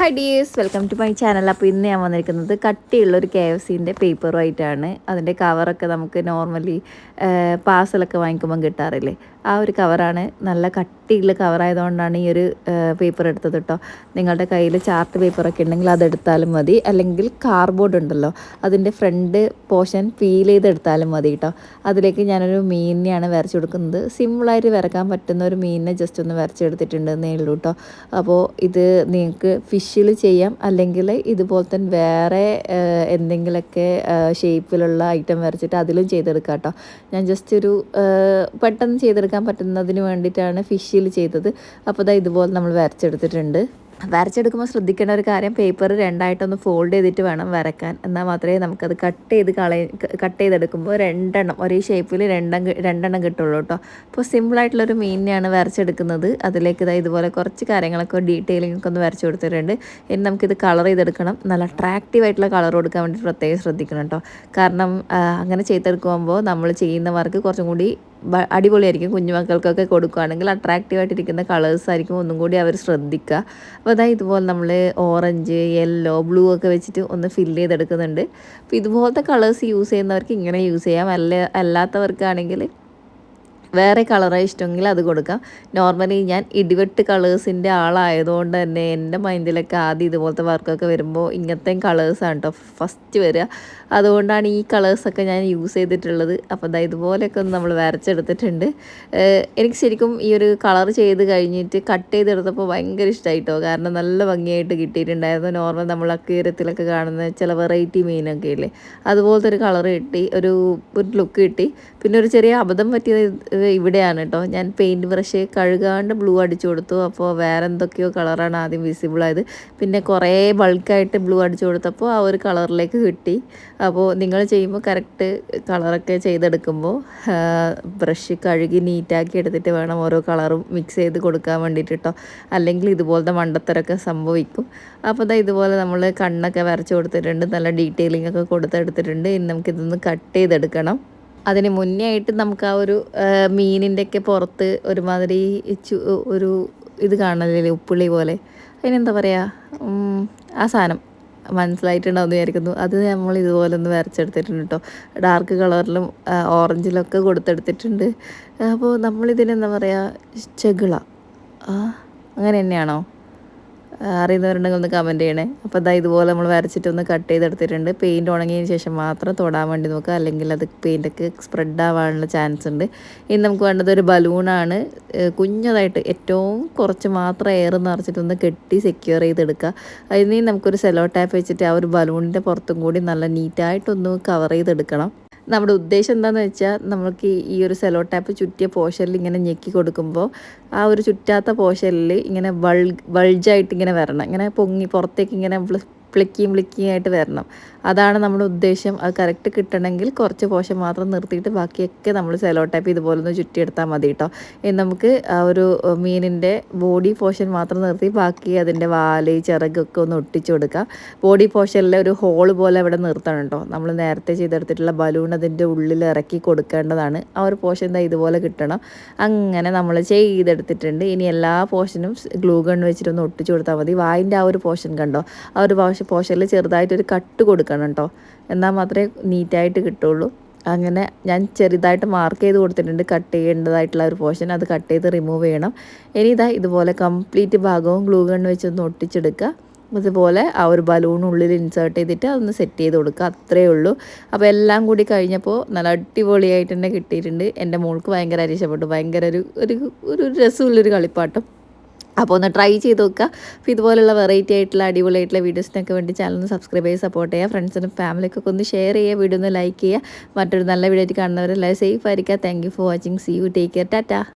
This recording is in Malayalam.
Hi dears, welcome to my channel. അപ്പോൾ ഇന്ന് ഞാൻ വന്നിരിക്കുന്നത് കട്ടിയുള്ളൊരു KFCൻ്റെ പേപ്പറുമായിട്ടാണ്. അതിൻ്റെ കവറൊക്കെ നമുക്ക് നോർമലി പാഴ്സലൊക്കെ വാങ്ങിക്കുമ്പം കിട്ടാറില്ലേ, ആ ഒരു കവറാണ്. നല്ല കട്ടിയുള്ള കവറായതുകൊണ്ടാണ് ഈ ഒരു പേപ്പർ എടുത്തത് കേട്ടോ. നിങ്ങളുടെ കയ്യിൽ ചാർട്ട് പേപ്പറൊക്കെ ഉണ്ടെങ്കിൽ അതെടുത്താലും മതി, അല്ലെങ്കിൽ കാർഡ്ബോർഡ് ഉണ്ടല്ലോ അതിൻ്റെ ഫ്രണ്ട് പോർഷൻ പീൽ ചെയ്തെടുത്താലും മതി കേട്ടോ. അതിലേക്ക് ഞാനൊരു മീനിനെയാണ് വരച്ചു കൊടുക്കുന്നത്. സിമ്പിളായിട്ട് വരക്കാൻ പറ്റുന്ന ഒരു മീനിനെ ജസ്റ്റ് ഒന്ന് വരച്ചെടുത്തിട്ടുണ്ടെന്നേ ഉള്ളൂ കേട്ടോ. അപ്പോൾ ഇത് നിങ്ങൾക്ക് ഫിഷിൽ ചെയ്യാം, അല്ലെങ്കിൽ ഇതുപോലെ തന്നെ വേറെ എന്തെങ്കിലുമൊക്കെ ഷേപ്പിലുള്ള ഐറ്റം വരച്ചിട്ട് അതിലും ചെയ്തെടുക്കാം കേട്ടോ. ഞാൻ ജസ്റ്റ് ഒരു പെട്ടെന്ന് ചെയ്തെടുക്കാൻ പറ്റുന്നതിന് വേണ്ടിയിട്ടാണ് ഫിഷിൽ ചെയ്തത്. അപ്പോൾ ഇതാ ഇതുപോലെ നമ്മൾ വരച്ചെടുത്തിട്ടുണ്ട്. വരച്ചെടുക്കുമ്പോൾ ശ്രദ്ധിക്കേണ്ട ഒരു കാര്യം, പേപ്പർ രണ്ടായിട്ടൊന്ന് ഫോൾഡ് ചെയ്തിട്ട് വേണം വരക്കാൻ. എന്നാൽ മാത്രമേ നമുക്കത് കട്ട് ചെയ്തെടുക്കുമ്പോൾ രണ്ടെണ്ണം ഒരേ ഷേപ്പിൽ രണ്ടെണ്ണം കിട്ടുള്ളൂ കേട്ടോ. അപ്പോൾ സിമ്പിളായിട്ടുള്ളൊരു മീനിനെയാണ് വരച്ചെടുക്കുന്നത്. അതിലേക്ക് ഇതുപോലെ കുറച്ച് കാര്യങ്ങളൊക്കെ ഡീറ്റെയിലിംഗ് ഒക്കെ ഒന്ന് വരച്ച് കൊടുത്തിട്ടുണ്ട്. ഇനി നമുക്കിത് കളർ ചെയ്തെടുക്കണം. നല്ല അട്രാക്റ്റീവായിട്ടുള്ള കളർ കൊടുക്കാൻ വേണ്ടി പ്രത്യേകം ശ്രദ്ധിക്കണം കേട്ടോ. കാരണം അങ്ങനെ ചെയ്തെടുക്കുമ്പോൾ നമ്മൾ ചെയ്യുന്ന വർക്ക് കുറച്ചും കൂടി അടിപൊളിയായിരിക്കും. കുഞ്ഞുമക്കൾക്കൊക്കെ കൊടുക്കുകയാണെങ്കിൽ അട്രാക്റ്റീവായിട്ടിരിക്കുന്ന കളേഴ്സ് ആയിരിക്കും ഒന്നും കൂടി അവർ ശ്രദ്ധിക്കുക. അപ്പോൾ അതായത് ഇതുപോലെ നമ്മൾ ഓറഞ്ച്, യെല്ലോ, ബ്ലൂ ഒക്കെ വെച്ചിട്ട് ഒന്ന് ഫില്ല് ചെയ്തെടുക്കുന്നുണ്ട്. അപ്പോൾ ഇതുപോലത്തെ കളേഴ്സ് യൂസ് ചെയ്യുന്നവർക്ക് ഇങ്ങനെ യൂസ് ചെയ്യാം. അല്ലാത്തവർക്കാണെങ്കിൽ വേറെ കളറാണ് ഇഷ്ടമെങ്കിൽ അത് കൊടുക്കാം. നോർമലി ഞാൻ ഇടിവെട്ട് കളേഴ്സിൻ്റെ ആളായതുകൊണ്ട് തന്നെ എൻ്റെ മൈൻഡിലൊക്കെ ആദ്യം ഇതുപോലത്തെ വർക്കൊക്കെ വരുമ്പോൾ ഇങ്ങനത്തെ കളേഴ്സാണ് കേട്ടോ ഫസ്റ്റ് വരിക. അതുകൊണ്ടാണ് ഈ കളേഴ്സൊക്കെ ഞാൻ യൂസ് ചെയ്തിട്ടുള്ളത്. അപ്പോൾ ഇതുപോലെയൊക്കെ ഒന്ന് നമ്മൾ വരച്ചെടുത്തിട്ടുണ്ട്. എനിക്ക് ശരിക്കും ഈ ഒരു കളർ ചെയ്ത് കഴിഞ്ഞിട്ട് കട്ട് ചെയ്തെടുത്തപ്പോൾ ഭയങ്കര ഇഷ്ടമായിട്ടോ. കാരണം നല്ല ഭംഗിയായിട്ട് കിട്ടിയിട്ടുണ്ടായിരുന്നു. നോർമൽ നമ്മൾ അക്വേറിയത്തിലൊക്കെ കാണുന്ന ചില വെറൈറ്റി മീനൊക്കെ ഇല്ലേ, അതുപോലത്തെ ഒരു കളർ കിട്ടി, ഒരു ലുക്ക് കിട്ടി. പിന്നെ ഒരു ചെറിയ അബദ്ധം പറ്റിയത് ഇവിടെയാണ് കേട്ടോ. ഞാൻ പെയിൻറ്റ് ബ്രഷ് കഴുകാണ്ട് ബ്ലൂ അടിച്ചു കൊടുത്തു. അപ്പോൾ വേറെ എന്തൊക്കെയോ കളറാണ് ആദ്യം വിസിബിൾ ആയത്. പിന്നെ കുറേ ബൾക്കായിട്ട് ബ്ലൂ അടിച്ചു കൊടുത്തപ്പോൾ ആ ഒരു കളറിലേക്ക് കിട്ടി. അപ്പോൾ നിങ്ങൾ ചെയ്യുമ്പോൾ കറക്റ്റ് കളറൊക്കെ ചെയ്തെടുക്കുമ്പോൾ ബ്രഷ് കഴുകി നീറ്റാക്കി എടുത്തിട്ട് വേണം ഓരോ കളറും മിക്സ് ചെയ്ത് കൊടുക്കാൻ വേണ്ടിയിട്ട് കേട്ടോ. അല്ലെങ്കിൽ ഇതുപോലത്തെ മണ്ടത്തരമൊക്കെ സംഭവിക്കും. അപ്പോൾ ഇതുപോലെ നമ്മൾ കണ്ണൊക്കെ വരച്ച് കൊടുത്തിട്ടുണ്ട്, നല്ല ഡീറ്റെയിലിംഗ് ഒക്കെ കൊടുത്തെടുത്തിട്ടുണ്ട്. ഇനി നമുക്കിതൊന്ന് കട്ട് ചെയ്തെടുക്കണം. അതിന് മുന്നേ ആയിട്ട് നമുക്ക് ആ ഒരു മീനിൻ്റെയൊക്കെ പുറത്ത് ഒരുമാതിരി ഒരു ഇത് കാണലില്ലേ, ഉപ്പുള്ളി പോലെ, അതിനെന്താ പറയുക, ആ സാധനം മനസ്സിലായിട്ടുണ്ടാവുമെന്ന് വിചാരിക്കുന്നു. അത് നമ്മൾ ഇതുപോലെ ഒന്ന് വരച്ചെടുത്തിട്ടുണ്ട് കേട്ടോ. ഡാർക്ക് കളറിലും ഓറഞ്ചിലൊക്കെ കൊടുത്തെടുത്തിട്ടുണ്ട്. അപ്പോൾ നമ്മളിതിനെന്താ പറയുക, ചെകിള, അങ്ങനെ തന്നെയാണോ? അറിയുന്നവരുണ്ടെങ്കിൽ ഒന്ന് കമൻറ്റ് ചെയ്യണേ. അപ്പോൾ ഇതുപോലെ നമ്മൾ വരച്ചിട്ടൊന്ന് കട്ട് ചെയ്തെടുത്തിട്ടുണ്ട്. പെയിൻറ്റ് ഉണങ്ങിയതിന് ശേഷം മാത്രം തൊടാൻ വേണ്ടി നോക്കുക, അല്ലെങ്കിൽ അത് പെയിൻറ്റൊക്കെ സ്പ്രെഡ് ആവാനുള്ള ചാൻസ് ഉണ്ട്. ഇനി നമുക്ക് വേണ്ടത് ഒരു ബലൂണാണ്. കുഞ്ഞതായിട്ട് ഏറ്റവും കുറച്ച് മാത്രം എയർ നിറച്ചിട്ടൊന്ന് കെട്ടി സെക്യൂർ ചെയ്തെടുക്കുക. അതിന് നമുക്കൊരു സെലോ ടാപ്പ് വെച്ചിട്ട് ആ ഒരു ബലൂണിൻ്റെ പുറത്തും കൂടി നല്ല നീറ്റായിട്ടൊന്ന് കവർ ചെയ്തെടുക്കണം. നമ്മുടെ ഉദ്ദേശം എന്താണെന്ന് വെച്ചാൽ, നമുക്ക് ഈ ഒരു സെലോ ടാപ്പ് ചുറ്റിയ പോർഷനിൽ ഇങ്ങനെ ഞെക്കി കൊടുക്കുമ്പോൾ ആ ഒരു ചുറ്റാത്ത പോർഷനിൽ ഇങ്ങനെ ബൾജായിട്ട് ഇങ്ങനെ വരണം, ഇങ്ങനെ പൊങ്ങി പുറത്തേക്ക് ഇങ്ങനെ ഫ്ലിക്കിങ് ആയിട്ട് വരണം. അതാണ് നമ്മുടെ ഉദ്ദേശം. അത് കറക്റ്റ് കിട്ടണമെങ്കിൽ കുറച്ച് പോർഷൻ മാത്രം നിർത്തിയിട്ട് ബാക്കിയൊക്കെ നമ്മൾ സെലോ ടാപ്പ് ഇതുപോലെ ഒന്ന് ചുറ്റിയെടുത്താൽ മതി കേട്ടോ. ഇനി നമുക്ക് ആ ഒരു മീനിൻ്റെ ബോഡി പോർഷൻ മാത്രം നിർത്തി ബാക്കി അതിൻ്റെ വാല്, ചിറകൊക്കെ ഒന്ന് ഒട്ടിച്ചു കൊടുക്കാം. ബോഡി പോർഷനിലെ ഒരു ഹോള് പോലെ ഇവിടെ നിർത്തണം കേട്ടോ. നമ്മൾ നേരത്തെ ചെയ്തെടുത്തിട്ടുള്ള ബലൂൺ അതിൻ്റെ ഉള്ളിൽ ഇറക്കി കൊടുക്കേണ്ടതാണ്. ആ ഒരു പോർഷൻ ഇതുപോലെ കിട്ടണം. അങ്ങനെ നമ്മൾ ചെയ്തെടുത്തിട്ടുണ്ട്. ഇനി എല്ലാ പോർഷനും ഗ്ലൂ ഗൺ വെച്ചിട്ടൊന്ന് ഒട്ടിച്ചു കൊടുത്താൽ മതി. വായിൻ്റെ ആ ഒരു പോർഷൻ കണ്ടോ, ആ ഒരു പോർഷനിൽ ചെറുതായിട്ടൊരു കട്ട് കൊടുക്കണം കേട്ടോ. എന്നാൽ മാത്രമേ നീറ്റായിട്ട് കിട്ടുള്ളൂ. അങ്ങനെ ഞാൻ ചെറുതായിട്ട് മാർക്ക് ചെയ്ത് കൊടുത്തിട്ടുണ്ട് കട്ട് ചെയ്യേണ്ടതായിട്ടുള്ള ഒരു പോർഷൻ. അത് കട്ട് ചെയ്ത് റിമൂവ് ചെയ്യണം. ഇനി ഇതുപോലെ കംപ്ലീറ്റ് ഭാഗവും ഗ്ലൂ ഗൺ വെച്ചൊന്ന് ഒട്ടിച്ചെടുക്കുക. അതുപോലെ ആ ഒരു ബലൂൺ ഉള്ളിൽ ഇൻസേർട്ട് ചെയ്തിട്ട് അതൊന്ന് സെറ്റ് ചെയ്ത് കൊടുക്കുക. അത്രയേ ഉള്ളൂ. അപ്പോൾ എല്ലാം കൂടി കഴിഞ്ഞപ്പോൾ നല്ല അടിപൊളിയായിട്ട് തന്നെ കിട്ടിയിട്ടുണ്ട്. എൻ്റെ മോൾക്ക് ഭയങ്കര ഇഷ്ടപ്പെട്ടു. ഭയങ്കര ഒരു രസമുള്ളൊരു കളിപ്പാട്ടം. അപ്പോൾ ഒന്ന് ട്രൈ ചെയ്ത് നോക്കുക. അപ്പോൾ ഇതുപോലുള്ള വെറൈറ്റി ആയിട്ടുള്ള അടിപൊളിയായിട്ടുള്ള വീഡിയോസിനൊക്കെ വേണ്ടി ചാനൽ ഒന്ന് സബ്സ്ക്രൈബ് ചെയ്ത് സപ്പോർട്ട് ചെയ്യുക. ഫ്രണ്ട്സിനും ഫാമിലിക്കൊക്കെ ഒന്ന് ഷെയർ ചെയ്യുക. വീഡിയോ ഒന്ന് ലൈക്ക് ചെയ്യുക. മറ്റൊരു നല്ല വീഡിയോ ആയിട്ട് കാണുന്നവരെല്ലാം സേഫ് ആയിരിക്കുക. Thank you for watching. See you. Take care. Tata.